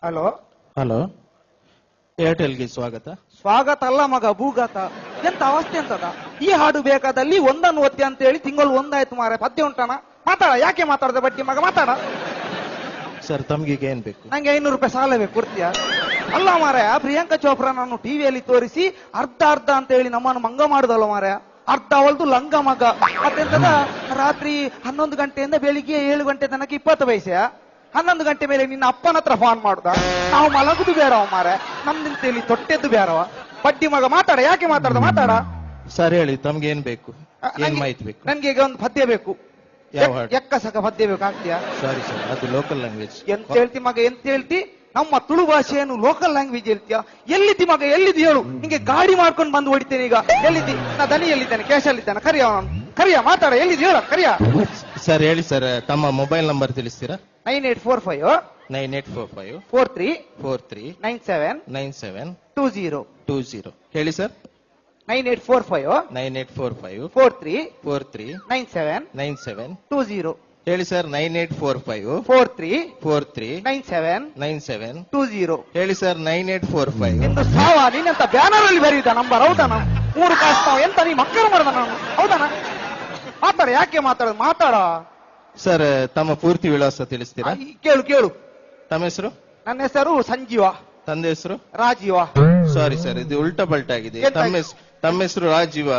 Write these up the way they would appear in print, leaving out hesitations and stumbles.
Hello hello, ಏರ್ಟೆಲ್ಗೆ ಸ್ವಾಗತ. ಸ್ವಾಗತ ಅಲ್ಲ ಮಗ, ಭೂಗತ. ಎಂತ ಅವಸ್ಥೆ ಅಂತದ? ಈ ಹಾಡು ಬೇಕಾದಲ್ಲಿ ಒಂದನ್ನು ಒತ್ತಿ ಅಂತ ಹೇಳಿ ತಿಂಗಳು ಒಂದಾಯ್ತು ಮಾರೆ. ಪದ್ಯ ಉಂಟಾನ? ಮಾತಾಡ. ಯಾಕೆ ಮಾತಾಡದೆ ಬಡ್ಡಿ ಮಗ? ಮಾತಾಡ. ಸರ್, ತಮ್ಗೀಗ ಏನ್ ಬೇಕು? ನಂಗೆ 500 ರೂಪಾಯಿ ಸಾಲ ಬೇಕು, ಕೊಡ್ತೀಯಾ? ಅಲ್ಲ ಮಾರಾಯ, ಪ್ರಿಯಾಂಕಾ ಚೋಪ್ರಾ ನಾನು ಟಿವಿಯಲ್ಲಿ ತೋರಿಸಿ ಅರ್ಧ ಅರ್ಧ ಅಂತ ಹೇಳಿ ನಮ್ಮನ್ನು ಮಂಗ ಮಾಡುದಲ್ಲ ಮಾರಾಯ. ಅರ್ಧ ಅವಳ್ದು ಲಂಗ ಮಗ. ಮತ್ತೆಂತದ, ರಾತ್ರಿ 11 ಗಂಟೆಯಿಂದ ಬೆಳಿಗ್ಗೆ 7 ಗಂಟೆ ತನಕ 20 ಪೈಸೆ. 11 ಗಂಟೆ ಮೇಲೆ ನಿನ್ನ ಅಪ್ಪನ ಹತ್ರ ಫೋನ್ ಮಾಡುದ? ನಾವು ಮಲಗುದು ಬೇಡವ ಮಾರೆ, ನಮ್ದಿಂತೇಳಿ ತೊಟ್ಟೆದ್ದು ಬೇಡವ. ಬಡ್ಡಿ ಮಗ ಮಾತಾಡ. ಯಾಕೆ ಮಾತಾಡ್ದ? ಮಾತಾಡ. ಸರ್ ಹೇಳಿ, ತಮ್ಗೆ ಏನ್ ಬೇಕು? ಏನ್ ಮಾಹಿತಿ ಬೇಕು? ನನ್ಗೆ ಈಗ ಒಂದು ಪದ್ಯ ಬೇಕು. ಯಾವ ಹಾಡು? ಎಕ್ಕಸಕ ಪದ್ಯ ಬೇಕು, ಆಗ್ತೀಯಾ? ಸಾರಿ ಸರ್, ಅದು ಲೋಕಲ್ ಲ್ಯಾಂಗ್ವೇಜ್. ಎಂತ ಹೇಳ್ತಿ ಮಗ, ಎಂತ ಹೇಳ್ತಿ? ನಮ್ಮ ತುಳು ಭಾಷೆಯನ್ನು ಲೋಕಲ್ ಲ್ಯಾಂಗ್ವೇಜ್ ಹೇಳ್ತೀಯ? ಎಲ್ಲಿದ್ದಿ ಮಗ, ಎಲ್ಲಿದ್ದಿ ಹೇಳು? ನಿಂಗೆ ಗಾಡಿ ಮಾಡ್ಕೊಂಡು ಬಂದು ಹೊಡಿತೇನೆ ಈಗ. ಎಲ್ಲಿದ್ದಿ? ನಾ ದನಿ ಎಲ್ಲಿದ್ದಾನೆ, ಕ್ಯಾಶ್ ಅಲ್ಲಿದ್ದಾನೆ. ಕರಿಯ ಅವನು, ಕರಿಯ. ಮಾತಾಡ. ಎಲ್ಲಿದ್ದಿ ಹೇಳ, ಕರಿಯ. ಸರ್ ಹೇಳಿ ಸರ್, ತಮ್ಮ ಮೊಬೈಲ್ ನಂಬರ್ ತಿಳಿಸ್ತೀರಾ? 9845 9845 43 43 97 97 20. 20. ಹೇಳಿ ಸರ್. 9845 9845 43 43 97 97 20. ಹೇಳಿ ಸರ್. 9845 43 43 97 97 20. ಹೇಳಿ ಸರ್. 9845 ಎಂದು ಸಾವ ನೀನಂತ ಬ್ಯಾನರ್ ಅಲ್ಲಿ ಬರೀದ ನಂಬರ್. ಹೌದಾನ? 3 ಕಾಸ್ತಾವ. ಎಂತ ನೀ ಮಕ್ಕಳು ಮಾಡ್ದ ನಾನು? ಹೌದಾನ? ಮಾತಾಡ. ಯಾಕೆ ಮಾತಾಡೋದು? ಮಾತಾಡ. ಸರ್, ತಮ್ಮ ಪೂರ್ತಿ ವಿಳಾಸ ತಿಳಿಸ್ತೀರಾ? ಕೇಳು ಕೇಳು. ತಮ್ಮ ಹೆಸರು? ನನ್ನ ಹೆಸರು ಸಂಜೀವ. ತಂದೆ ಹೆಸರು? ರಾಜೀವ. ಸಾರಿ ಸರ್, ಇದು ಉಲ್ಟಾ ಪಲ್ಟಾ ಆಗಿದೆ. ಎಂತ ತಮ್ಮ ಹೆಸರು ರಾಜೀವ,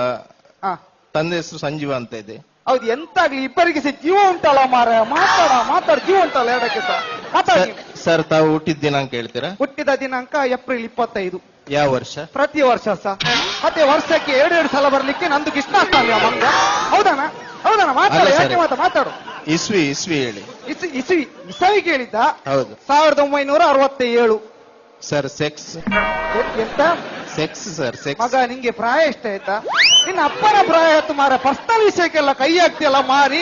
ಹಾ ತಂದೆ ಹೆಸರು ಸಂಜೀವ ಅಂತ ಇದೆ. ಹೌದು. ಎಂತಾಗ್ಲಿ ಇಬ್ಬರಿಗೆ ಜೀವ ಉಂಟಲ್ಲ ಮಾರ. ಮಾತಾಡ. ಮಾತಾಡ. ಜೀವ ಉಂಟಲ್ಲ ಎರಡಕ್ಕೆ ಸಹ. ಮಾತಾಡಿ. ಸರ್, ತಾವು ಹುಟ್ಟಿದ ದಿನಾಂಕ ಹೇಳ್ತೀರಾ? ಹುಟ್ಟಿದ ದಿನಾಂಕ ಏಪ್ರಿಲ್ 25. ಯಾವ ವರ್ಷ? ಪ್ರತಿ ವರ್ಷ ಸಹ. ಮತ್ತೆ ವರ್ಷಕ್ಕೆ 2 ಸಲ ಬರ್ಲಿಕ್ಕೆ ನಂದು ಕೃಷ್ಣಾಷ್ಟಮಿ ಮಂಗ. ಹೌದಾನ? ಹೌದಾನ? ಮಾತಾಡ. ಅಲ್ಲ ಯಾಕೆ ಸರ್. ಮಾತಾಡು. ಇಸ್ವಿ ಹೇಳಿ. ಇಸವಿ ಕೇಳಿದ್ದ? ಹೌದು. 1967. Sir, sex? ಎಂತ ಸೆಕ್ಸ್ ಸರ್, ಸೆಕ್ಸ್. ಮಗ, ನಿಂಗೆ ಪ್ರಾಯ ಎಷ್ಟ ಆಯ್ತಾ? ನಿನ್ನ ಅಪ್ಪನ ಪ್ರಾಯ ಆಯ್ತು ಮಾರ. ಪರ್ಸನಲ್ ವಿಷಯಕ್ಕೆಲ್ಲ ಕೈ ಹಾಕ್ತಿಯಲ್ಲ ಮಾರಿ.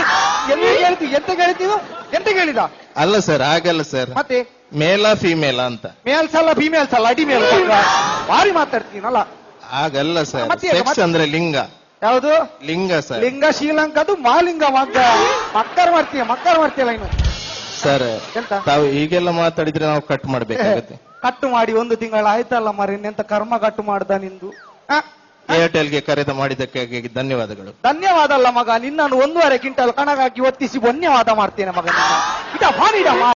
ಎಲ್ಲಿ ಹೇಳ್ತಿ? ಎಂತ ಕೇಳ್ತೀವಿ? ಎಂತ ಕೇಳಿದ? ಅಲ್ಲ ಸರ್, ಹಾಗಲ್ಲ ಸರ್. ಮತ್ತೆ ಮೇಲಾ ಫಿಮೇಲಾ ಅಂತ? ಮೇಲ್ಸ್ ಅಲ್ಲ, ಫಿಮೇಲ್ಸ್ ಅಲ್ಲ, ಅಡಿ ಮೇಲ್. ಭಾರಿ ಮಾತಾಡ್ತೀನಲ್ಲ. ಹಾಗಲ್ಲ ಸರ್, ಮತ್ತೆ ಸೆಕ್ಸ್ ಅಂದ್ರೆ ಲಿಂಗ. ಯಾವುದು ಲಿಂಗ ಸರ್? ಲಿಂಗ ಶ್ರೀಲಂಕದು ಮಾಲಿಂಗ ಮಗ್ಗ. ಮಕ್ಕರ್ ಮಾಡ್ತೀಯಲ್ಲ ಇನ್ನು. ಸರ್, ಎಂತ ತಾವು ಈಗೆಲ್ಲ ಮಾತಾಡಿದ್ರೆ ನಾವು ಕಟ್ ಮಾಡ್ಬೇಕಾಗುತ್ತೆ. ಕಟ್ಟು ಮಾಡಿ 1 ತಿಂಗಳು ಆಯ್ತಲ್ಲ ಮರಿ. ಇನ್ನೆಂತ ಕರ್ಮ ಕಟ್ಟು ಮಾಡ್ದ ನಿಂದು? ಏರ್ಟೆಲ್ಗೆ ಕರೆದ ಮಾಡಿದ್ದಕ್ಕಾಗಿ ಧನ್ಯವಾದಗಳು. ಧನ್ಯವಾದ ಅಲ್ಲ ಮಗ, ನಿನ್ನನ್ನು 1.5 ಕ್ವಿಂಟಲ್ ಕಣಗಾಕಿ ಒತ್ತಿಸಿ ಧನ್ಯವಾದ ಮಾಡ್ತೇನೆ ಮಗ. ಇದ ಬಾನಿಡ ಮಾರ.